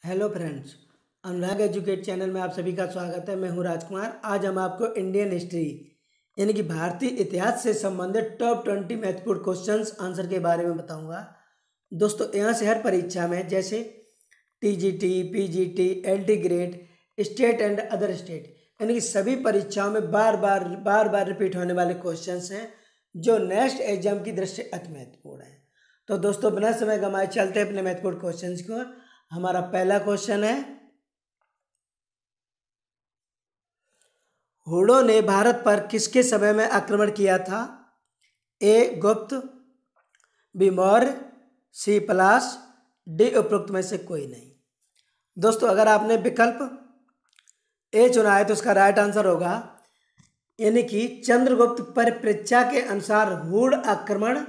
Hello friends, अनुराग educate channel में आप सभी का स्वागत है। मैं हूं राजकुमार। आज हम आपको इंडियन हिस्ट्री यानी कि भारतीय इतिहास से संबंधित टॉप 20 महत्वपूर्ण क्वेश्चंस आंसर के बारे में बताऊंगा। दोस्तों, यहाँ से हर परीक्षा में जैसे TGT, PGT, LT grade, state and other state यानी कि सभी परीक्षाओं में बार बार रिपीट होने वाले क्वेश्चंस हैं जो नेक्स्ट एग्जाम की दृष्टि अति महत्वपूर्ण है। तो दोस्तों, बिना समय गंवाए चलते हैं अपने महत्वपूर्ण क्वेश्चन की ओर। हमारा पहला क्वेश्चन है, हुडों ने भारत पर किसके समय में आक्रमण किया था? ए गुप्त, बी मौर्य, सी पलाश, डी उपरोक्त में से कोई नहीं। दोस्तों, अगर आपने विकल्प ए चुना है तो उसका राइट आंसर होगा यानी कि चंद्रगुप्त परिप्रेक्षा के अनुसार हुड आक्रमण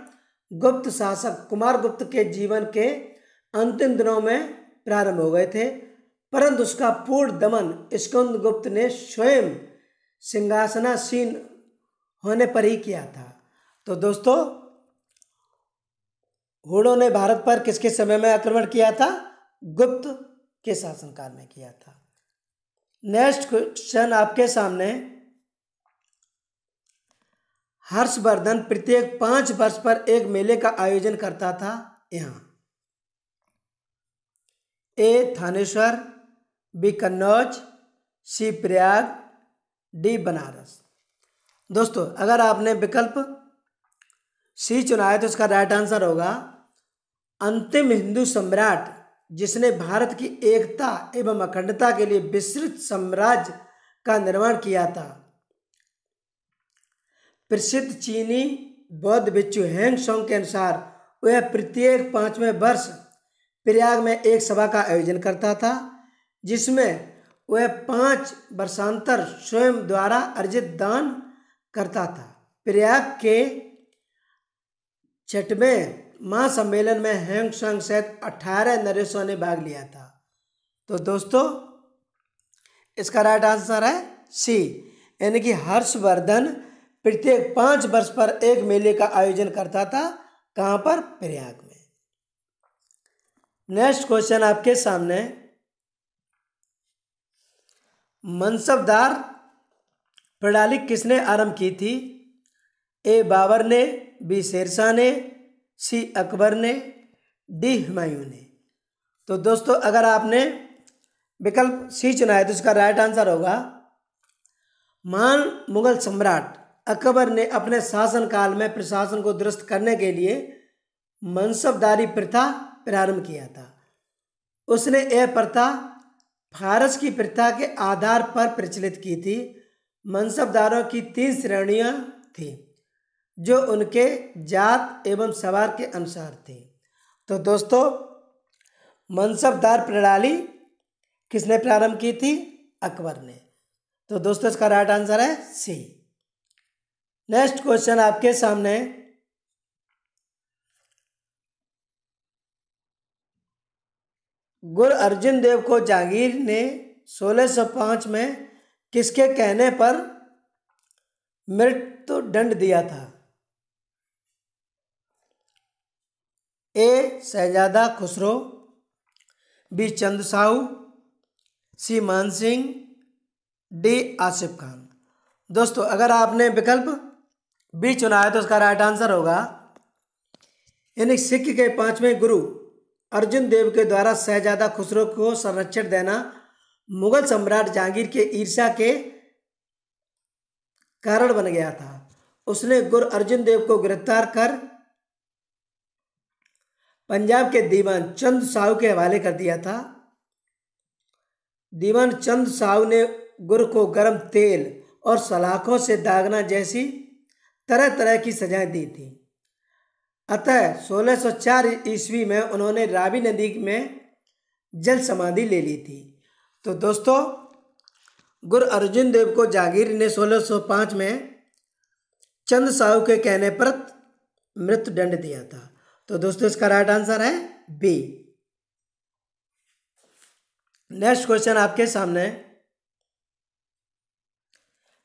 गुप्त शासक कुमार गुप्त के जीवन के अंतिम दिनों में प्रारंभ हो गए थे, परंतु उसका पूर्ण दमन स्कंदगुप्त ने स्वयं सिंहासनासीन होने पर ही किया था। तो दोस्तों, हुडों ने भारत पर किसके समय में आक्रमण किया था? गुप्त के शासनकाल में किया था। नेक्स्ट क्वेश्चन आपके सामने, हर्षवर्धन प्रत्येक 5 वर्ष पर एक मेले का आयोजन करता था। यहाँ ए थानेश्वर, बी कन्नौज, सी प्रयाग, डी बनारस। दोस्तों, अगर आपने विकल्प सी चुना है तो इसका राइट आंसर होगा अंतिम हिंदू सम्राट जिसने भारत की एकता एवं अखंडता के लिए विस्तृत साम्राज्य का निर्माण किया था। प्रसिद्ध चीनी बौद्ध भिक्षु हैंग सॉन्ग के अनुसार वह प्रत्येक 5वें वर्ष प्रयाग में एक सभा का आयोजन करता था, जिसमें वह 5 वर्षांतर स्वयं द्वारा अर्जित दान करता था। प्रयाग के 6वें महासम्मेलन में हैंग सॉन्ग सहित 18 नरेशों ने भाग लिया था। तो दोस्तों, इसका राइट आंसर है सी यानी कि हर्षवर्धन प्रत्येक 5 वर्ष पर एक मेले का आयोजन करता था। कहाँ पर? प्रयाग में। नेक्स्ट क्वेश्चन आपके सामने, मनसबदार प्रणाली किसने आरंभ की थी? ए बाबर ने, बी शेरशाह ने, सी अकबर ने, डी हुमायूं ने। तो दोस्तों, अगर आपने विकल्प सी चुना है तो इसका राइट आंसर होगा महान मुगल सम्राट अकबर ने अपने शासनकाल में प्रशासन को दुरुस्त करने के लिए मनसबदारी प्रथा प्रारंभ किया था। उसने यह प्रथा फारस की प्रथा के आधार पर प्रचलित की थी। मनसबदारों की 3 श्रेणियां थी जो उनके जात एवं सवार के अनुसार थी। तो दोस्तों, मनसबदार प्रणाली किसने प्रारंभ की थी? अकबर ने। तो दोस्तों, इसका राइट आंसर है सी। नेक्स्ट क्वेश्चन आपके सामने, गुरु अर्जुन देव को जहांगीर ने 1605 में किसके कहने पर मृत्यु दंड दिया था? ए शहजादा खुसरो, बी चंद साहू, सी मान सिंह, डी आसिफ खान। दोस्तों, अगर आपने विकल्प बी चुना है तो उसका राइट आंसर होगा यानी सिख के 5वें गुरु अर्जुन देव के द्वारा शहजादा खुसरो को संरक्षण देना मुगल सम्राट जहांगीर के ईर्ष्या के कारण बन गया था। उसने गुरु अर्जुन देव को गिरफ्तार कर पंजाब के दीवान चंद साहू के हवाले कर दिया था। दीवान चंद साहू ने गुरु को गर्म तेल और सलाखों से दागना जैसी तरह तरह की सजाएं दी थी। अतः 1604 ईस्वी में उन्होंने रावी नदी में जल समाधि ले ली थी। तो दोस्तों, गुरु अर्जुन देव को जहांगीर ने 1605 में चंद साहू के कहने पर मृत्यु दंड दिया था। तो दोस्तों, इसका राइट आंसर है बी। नेक्स्ट क्वेश्चन आपके सामने,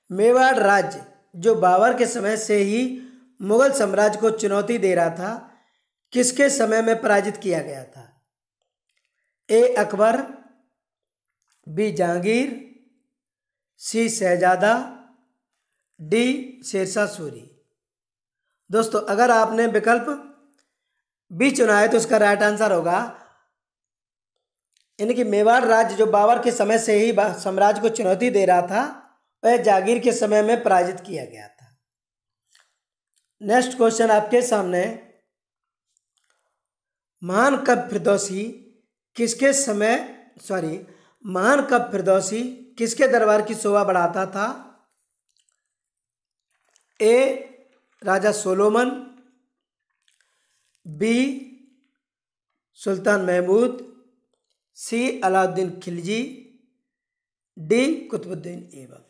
मेवाड़ राज्य जो बाबर के समय से ही मुगल साम्राज्य को चुनौती दे रहा था, किसके समय में पराजित किया गया था? ए अकबर, बी जहांगीर, सी शहजादा, डी शेरशाह सूरी। दोस्तों अगर आपने विकल्प बी चुना है तो उसका राइट आंसर होगा, यानी कि मेवाड़ राज्य जो बाबर के समय से ही साम्राज्य को चुनौती दे रहा था, वह जहांगीर के समय में पराजित किया गया था। नेक्स्ट क्वेश्चन आपके सामने, महान कवि फिरदौसी किसके दरबार की शोभा बढ़ाता था? ए राजा सोलोमन, बी सुल्तान महमूद, सी अलाउद्दीन खिलजी, डी कुतुबुद्दीन ऐबक।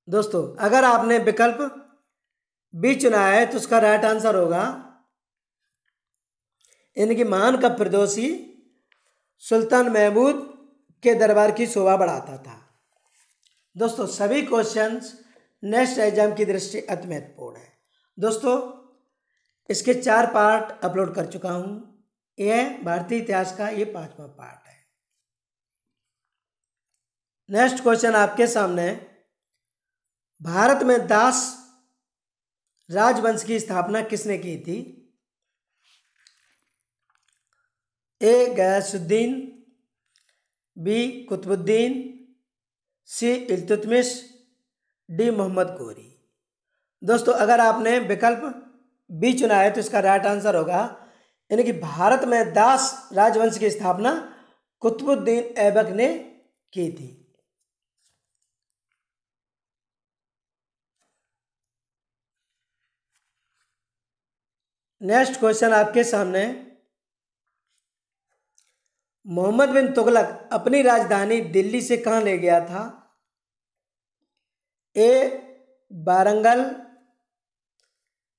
दोस्तों अगर आपने विकल्प बी चुना है तो उसका राइट आंसर होगा, यानी कि महान कवि फिरदौसी सुल्तान महमूद के दरबार की शोभा बढ़ाता था। दोस्तों सभी क्वेश्चंस नेक्स्ट एग्जाम की दृष्टि अति महत्वपूर्ण है। दोस्तों इसके 4 पार्ट अपलोड कर चुका हूं। यह भारतीय इतिहास का ये 5वां पार्ट है। नेक्स्ट क्वेश्चन आपके सामने, भारत में दास राजवंश की स्थापना किसने की थी? ए गयासुद्दीन, बी कुतुबुद्दीन, सी इल्तुतमिश, डी मोहम्मद गोरी। दोस्तों अगर आपने विकल्प बी चुना है तो इसका राइट आंसर होगा, यानी कि भारत में दास राजवंश की स्थापना कुतुबुद्दीन ऐबक ने की थी। नेक्स्ट क्वेश्चन आपके सामने, मोहम्मद बिन तुगलक अपनी राजधानी दिल्ली से कहां ले गया था? ए वारंगल,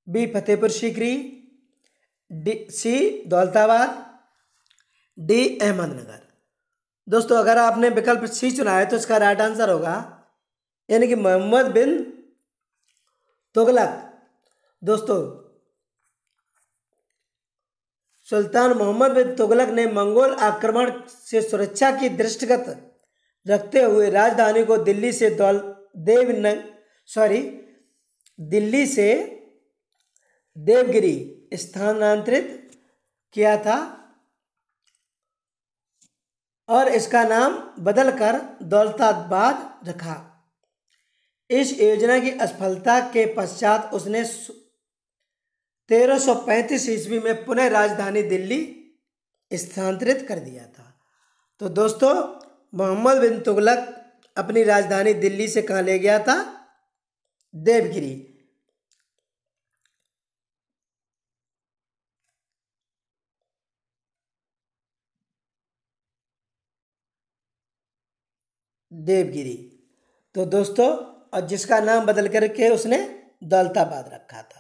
बी फतेहपुर सीकरी, सी दौलताबाद, डी अहमदनगर। दोस्तों अगर आपने विकल्प सी चुना है तो इसका राइट आंसर होगा, यानी कि मोहम्मद बिन तुगलक। दोस्तों सुल्तान मोहम्मद बिन तुगलक ने मंगोल आक्रमण से सुरक्षा की दृष्टिगत रखते हुए राजधानी को दिल्ली से देवगिरी स्थानांतरित किया था और इसका नाम बदलकर दौलताबाद रखा। इस योजना की असफलता के पश्चात उसने 1335 ईस्वी में पुनः राजधानी दिल्ली स्थानांतरित कर दिया था। तो दोस्तों मोहम्मद बिन तुगलक अपनी राजधानी दिल्ली से कहाँ ले गया था? देवगिरी। देवगिरी। तो दोस्तों और जिसका नाम बदल करके उसने दौलताबाद रखा था।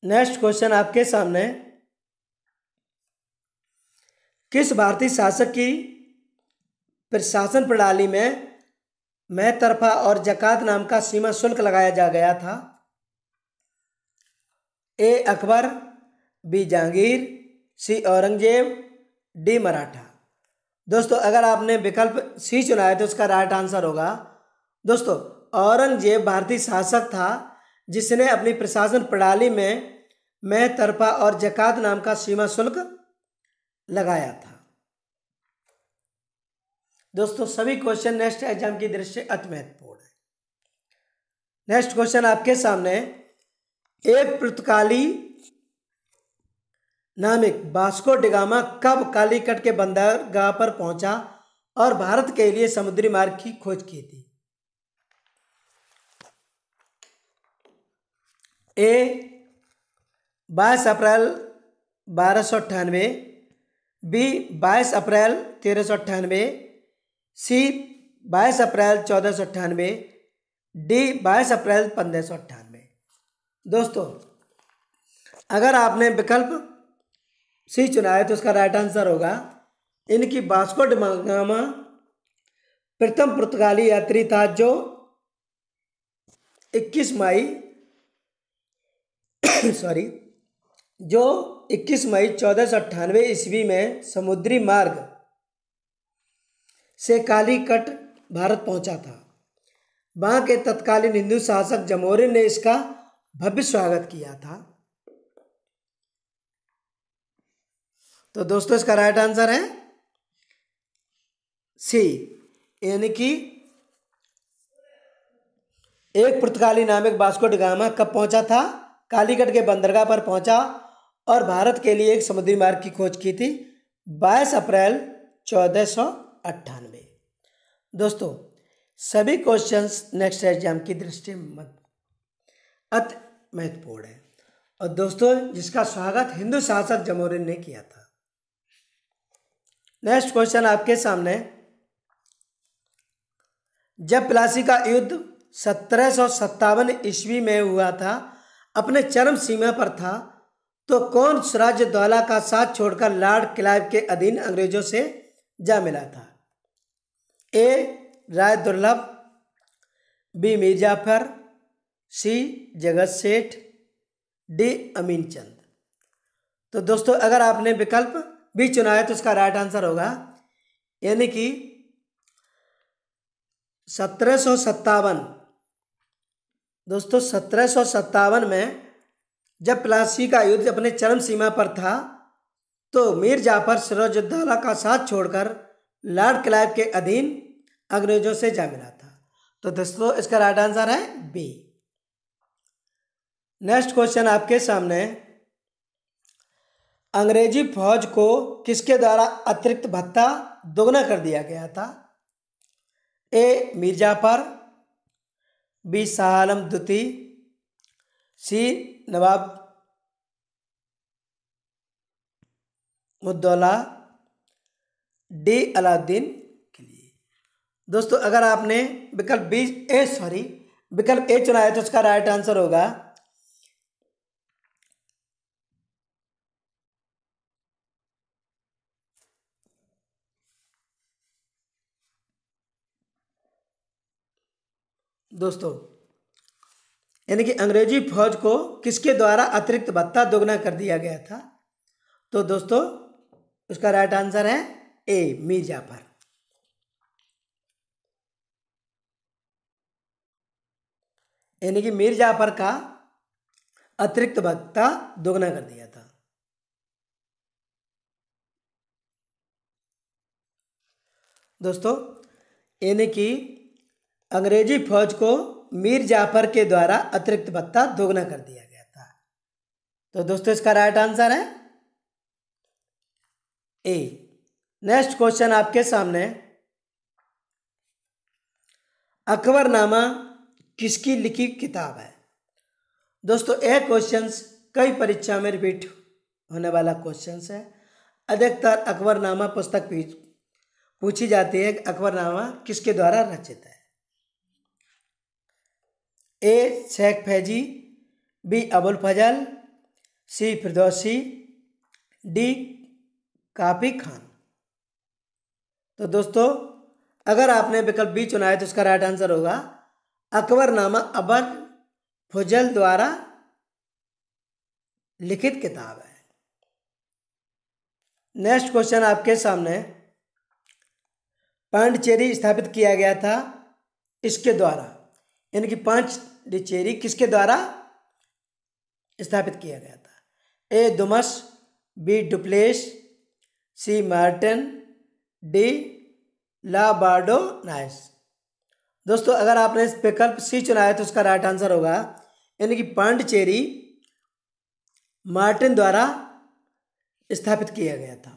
नेक्स्ट क्वेश्चन आपके सामने, किस भारतीय शासक की प्रशासन प्रणाली में मैतरफा और जकात नाम का सीमा शुल्क लगाया जा गया था? ए अकबर, बी जहांगीर, सी औरंगजेब, डी मराठा। दोस्तों अगर आपने विकल्प सी चुना है तो उसका राइट आंसर होगा, दोस्तों औरंगजेब भारतीय शासक था जिसने अपनी प्रशासन प्रणाली में मैतरफा और जकात नाम का सीमा शुल्क लगाया था। दोस्तों सभी क्वेश्चन नेक्स्ट एग्जाम की दृष्टि से अति महत्वपूर्ण है। नेक्स्ट क्वेश्चन आपके सामने, एक पुर्तगाली नाविक वास्को डी गामा कब कालीकट के बंदरगाह पर पहुंचा और भारत के लिए समुद्री मार्ग की खोज की थी? ए 22 अप्रैल 1298, बी 22 अप्रैल 1398, सी 22 अप्रैल 1498, डी 22 अप्रैल 1598। दोस्तों अगर आपने विकल्प सी चुना है तो उसका राइट आंसर होगा, इनकी वास्को डी गामा प्रथम पुर्तगाली यात्री था जो 21 मई सॉरी, जो 21 मई 1498 ईस्वी में समुद्री मार्ग से कालीकट भारत पहुंचा था। वहां के तत्कालीन हिंदू शासक जमोरिन ने इसका भव्य स्वागत किया था। तो दोस्तों इसका राइट आंसर है सी, यानी कि एक पुर्तगाली नाविक वास्को डी गामा कब पहुंचा था? कालीकट के बंदरगाह पर पहुंचा और भारत के लिए एक समुद्री मार्ग की खोज की थी 22 अप्रैल 1498। दोस्तों सभी क्वेश्चंस नेक्स्ट एग्जाम की दृष्टि में अति महत्वपूर्ण है और दोस्तों जिसका स्वागत हिंदू शासक जमोरिन ने किया था। नेक्स्ट क्वेश्चन आपके सामने, जब प्लासी का युद्ध 1757 ईस्वी में हुआ था, अपने चरम सीमा पर था, तो कौन सिराजुद्दौला का साथ छोड़कर लॉर्ड क्लाइव के अधीन अंग्रेजों से जा मिला था? ए राय दुर्लभ, बी मीर जाफर, सी जगत सेठ, डी अमीन चंद। तो दोस्तों अगर आपने विकल्प बी चुना है तो इसका राइट आंसर होगा, यानी कि 1757। दोस्तों 1757 में जब प्लासी का युद्ध अपने चरम सीमा पर था तो मीर जाफर सिराजुद्दौला का साथ छोड़कर लॉर्ड क्लाइव के अधीन अंग्रेजों से जा मिला था। तो दोस्तों इसका राइट आंसर है बी। नेक्स्ट क्वेश्चन आपके सामने, अंग्रेजी फौज को किसके द्वारा अतिरिक्त भत्ता दोगुना कर दिया गया था? ए मीर जाफर, बी शाह आलम द्वितीय, सी नवाब मुद्दौला, डी अलाउद्दीन खिलजी। दोस्तों अगर आपने विकल्प ए चुना है तो उसका राइट आंसर होगा दोस्तों, यानी कि अंग्रेजी फौज को किसके द्वारा अतिरिक्त भत्ता दोगुना कर दिया गया था? तो दोस्तों उसका राइट आंसर है ए मीर जाफर। यानी कि मीर जाफर का अतिरिक्त भत्ता दोगुना कर दिया था। दोस्तों यानी कि अंग्रेजी फौज को मीर जाफर के द्वारा अतिरिक्त भत्ता दोगुना कर दिया गया था। तो दोस्तों इसका राइट आंसर है ए। नेक्स्ट क्वेश्चन आपके सामने, अकबरनामा किसकी लिखी किताब है? दोस्तों यह क्वेश्चंस कई परीक्षा में रिपीट होने वाला क्वेश्चंस है। अधिकतर अकबरनामा पुस्तक पूछी जाती है कि अकबरनामा किसके द्वारा रचित है? ए शेख फैजी, बी अबुल फजल, सी फिरदौसी, डी काफी खान। तो दोस्तों अगर आपने विकल्प बी चुना है तो उसका राइट आंसर होगा अकबरनामा अबुल फजल द्वारा लिखित किताब है। नेक्स्ट क्वेश्चन आपके सामने, पांडिचेरी स्थापित किया गया था इसके द्वारा, यानी कि पांडिचेरी किसके द्वारा स्थापित किया गया था? ए दुमस, बी डुप्लेस, सी मार्टिन, डी ला बार्डो नाइस। दोस्तों अगर आपने विकल्प सी चुना है तो उसका राइट आंसर होगा, यानी कि पांडिचेरी मार्टिन द्वारा स्थापित किया गया था।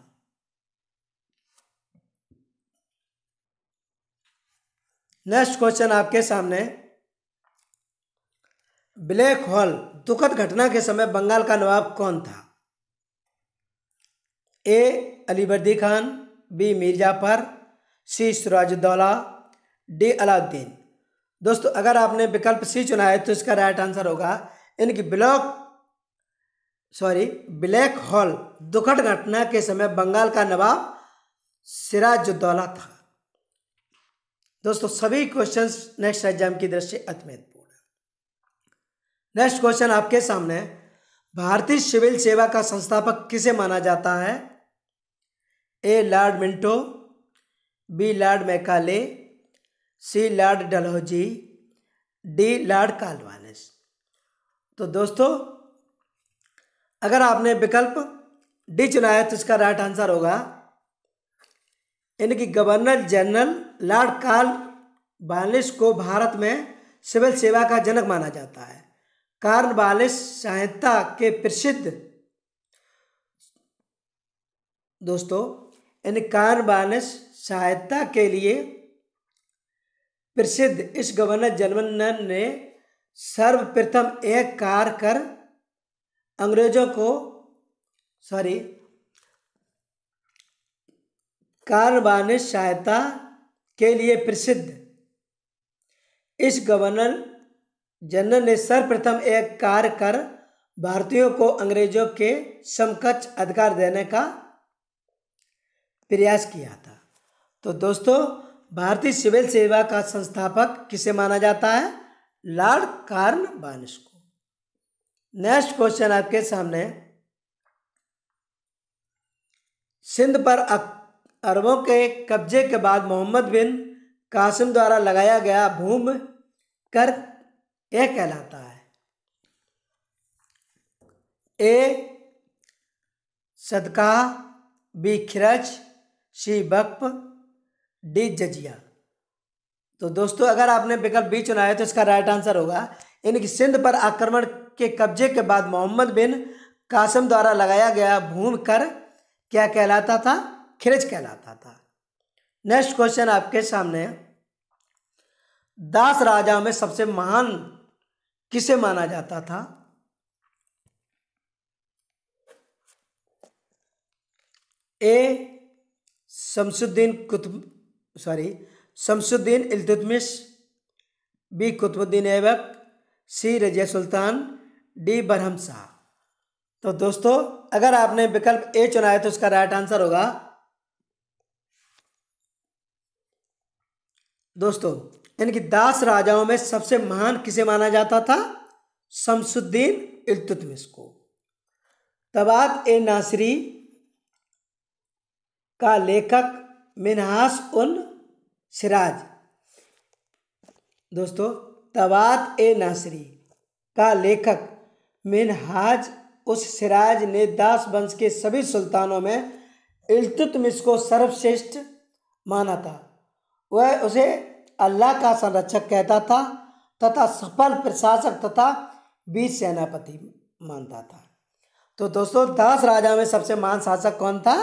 नेक्स्ट क्वेश्चन आपके सामने, ब्लैक होल दुखद घटना के समय बंगाल का नवाब कौन था? ए अलीवर्दी खान, बी मीर जाफर, सी सिराजुद्दौला, डी अलाउद्दीन। दोस्तों अगर आपने विकल्प सी चुना है तो इसका राइट आंसर होगा, यानी कि ब्लैक होल दुखद घटना के समय बंगाल का नवाब सिराजुद्दौला था। दोस्तों सभी क्वेश्चंस नेक्स्ट एग्जाम की दृष्टि अति महत्वपूर्ण है। नेक्स्ट क्वेश्चन आपके सामने, भारतीय सिविल सेवा का संस्थापक किसे माना जाता है? A Lord Minto, B Lord Macaulay, C Lord Dalhousie, D Lord Cornwallis. तो दोस्तों अगर आपने विकल्प डी चुना है तो इसका राइट आंसर होगा इनकी गवर्नर जनरल लॉर्ड कॉर्नवालिस को भारत में सिविल सेवा का जनक माना जाता है। कॉर्नवालिस सहायता के प्रसिद्ध दोस्तों इन कॉर्नवालिस सहायता के लिए प्रसिद्ध इस गवर्नर जनरल ने सर्वप्रथम एक कार्य कर अंग्रेजों को कॉर्नवालिस सहायता के लिए प्रसिद्ध इस गवर्नर जनरल ने सर्वप्रथम एक कार्य कर भारतीयों को अंग्रेजों के समकक्ष अधिकार देने का प्रयास किया था। तो दोस्तों भारतीय सिविल सेवा का संस्थापक किसे माना जाता है? लॉर्ड कॉर्नवालिस को। नेक्स्ट क्वेश्चन आपके सामने, सिंध पर अरबों के कब्जे के बाद मोहम्मद बिन कासिम द्वारा लगाया गया भूमि कर यह कहलाता है? ए सदका, बी खिरज, सी वक्फ, डी जजिया। तो दोस्तों अगर आपने विकल्प बी चुना है तो इसका राइट आंसर होगा इनकी सिंध पर आक्रमण के कब्जे के बाद मोहम्मद बिन कासिम द्वारा लगाया गया भूमि कर क्या कहलाता था? खिरज कहलाता था। नेक्स्ट क्वेश्चन आपके सामने, 10 राजाओं में सबसे महान किसे माना जाता था? ए शमसुद्दीन इल्तुतमिश, बी कुतुबुद्दीन ऐबक, सी रजिया सुल्तान, डी बरहम शाह। तो दोस्तों अगर आपने विकल्प ए चुना है तो उसका राइट आंसर होगा दोस्तों इनकी 10 राजाओं में सबसे महान किसे माना जाता था? शमसुद्दीन इल्तुतमिश को। तबात ए नासिरी का लेखक मिन्हाज उन सिराज। दोस्तों तबात ए नासिरी का लेखक मिन्हाज उस सिराज ने दास वंश के सभी सुल्तानों में इल्तुतमिश को सर्वश्रेष्ठ माना था। वह उसे अल्लाह का संरक्षक कहता था तथा सफल प्रशासक तथा वीर सेनापति मानता था। तो दोस्तों 10 राजा में सबसे महान शासक कौन था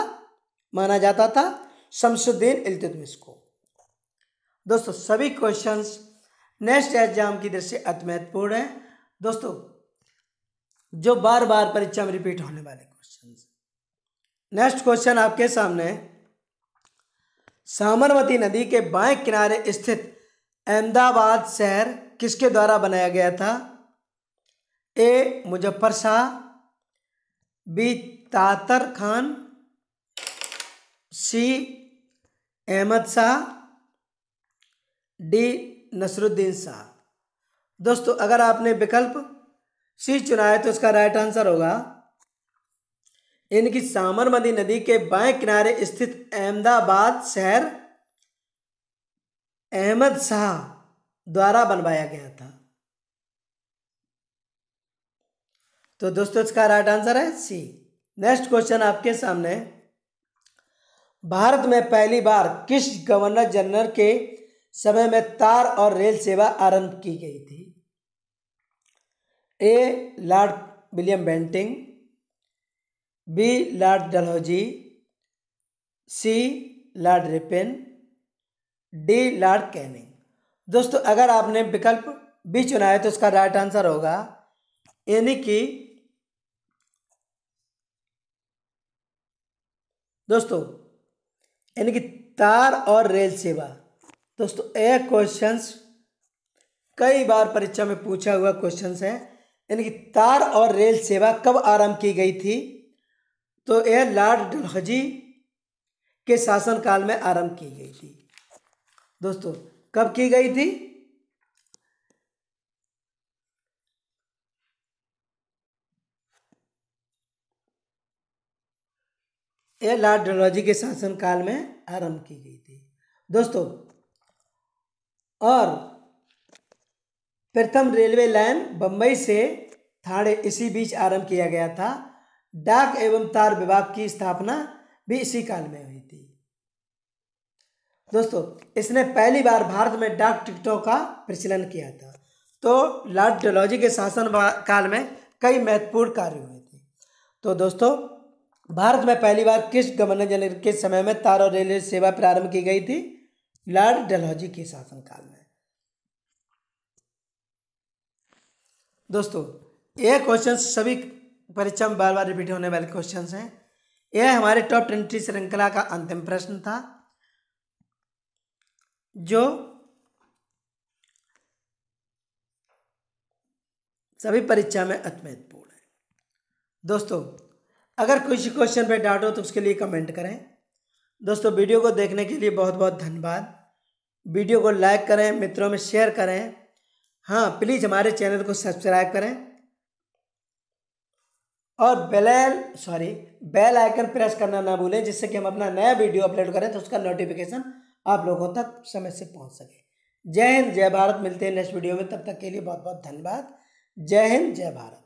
माना जाता था? शमसुद्दीन इल्तुतमिश को। दोस्तों सभी क्वेश्चंस नेक्स्ट एग्जाम की दृष्टि से अति महत्वपूर्ण है दोस्तों, जो बार बार परीक्षा में रिपीट होने वाले क्वेश्चन। नेक्स्ट क्वेश्चन आपके सामने, साबरमती नदी के बाएं किनारे स्थित अहमदाबाद शहर किसके द्वारा बनाया गया था? ए मुजफ्फर शाह, बी तातर खान, सी अहमद शाह, डी नसरुद्दीन शाह। दोस्तों अगर आपने विकल्प सी चुना है तो इसका राइट आंसर होगा इनकी साबरमती नदी के बाएं किनारे स्थित अहमदाबाद शहर अहमद शाह द्वारा बनवाया गया था। तो दोस्तों इसका राइट आंसर है सी। नेक्स्ट क्वेश्चन आपके सामने, भारत में पहली बार किस गवर्नर जनरल के समय में तार और रेल सेवा आरंभ की गई थी? A Lord William Bentinck, B Lord Dalhousie, C Lord Ripon, D Lord Canning. दोस्तों अगर आपने विकल्प बी चुना है तो उसका राइट आंसर होगा यानी कि दोस्तों यानी कि तार और रेल सेवा। दोस्तों यह क्वेश्चंस कई बार परीक्षा में पूछा हुआ क्वेश्चंस है, यानी कि तार और रेल सेवा कब आरंभ की गई थी? तो यह लॉर्ड डलहौजी के शासनकाल में आरंभ की गई थी। दोस्तों कब की गई थी? यह लॉर्ड डलहौजी के शासनकाल में आरंभ की गई थी दोस्तों। और प्रथम रेलवे लाइन बम्बई से ठाणे इसी बीच आरंभ किया गया था। डाक एवं तार विभाग की स्थापना भी इसी काल में हुई थी दोस्तों। इसने पहली बार भारत में डाक टिकटों का प्रचलन किया था। तो लॉर्ड डलहौजी के शासन काल में कई महत्वपूर्ण कार्य हुए थे। तो दोस्तों, भारत में पहली बार किस गवर्नर जनरल के समय में तार और रेलवे सेवा प्रारंभ की गई थी? लॉर्ड डलहौजी के शासनकाल में। दोस्तों, यह क्वेश्चन सभी परीक्षा में बार बार रिपीट होने वाले क्वेश्चंस हैं। यह हमारे टॉप 20 श्रृंखला का अंतिम प्रश्न था जो सभी परीक्षा में अति महत्वपूर्ण है दोस्तों। अगर किसी क्वेश्चन पे डाउट हो तो उसके लिए कमेंट करें दोस्तों। वीडियो को देखने के लिए बहुत बहुत धन्यवाद। वीडियो को लाइक करें, मित्रों में शेयर करें। हाँ, प्लीज़ हमारे चैनल को सब्सक्राइब करें और बेल आइकन प्रेस करना ना भूलें, जिससे कि हम अपना नया वीडियो अपलोड करें तो उसका नोटिफिकेशन आप लोगों तक समय से पहुंच सके। जय हिंद, जय भारत। मिलते हैं नेक्स्ट वीडियो में, तब तक के लिए बहुत बहुत धन्यवाद। जय हिंद, जय भारत।